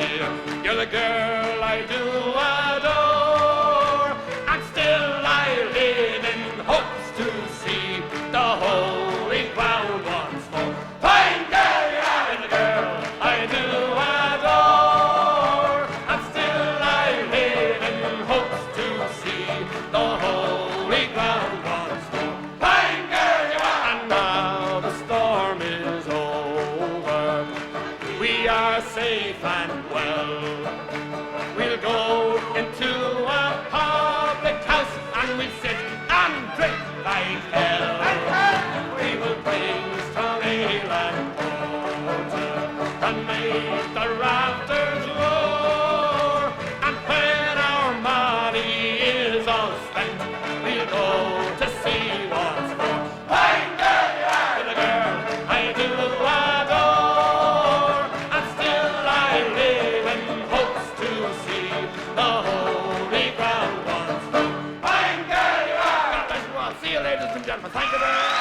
dear. You're the girl I do adore, and still I live in hopes to see the holy ground once more. Fine girl, you're the girl I do adore, and still I live in hopes to see the holy ground once more. Fine girl, you are. And now the storm is over, we are safe and well. We'll go into a public house and we'll sit and drink like hell. We will bring strong ale and porter and make the rafters roar. And when our money is all spent, we'll go to see once more. Fine girl, you're the girl I do adore, and still I live in hopes to see the holy ground once more. Fine girl, you are. God bless you all. See you, ladies and gentlemen. Thank you very much.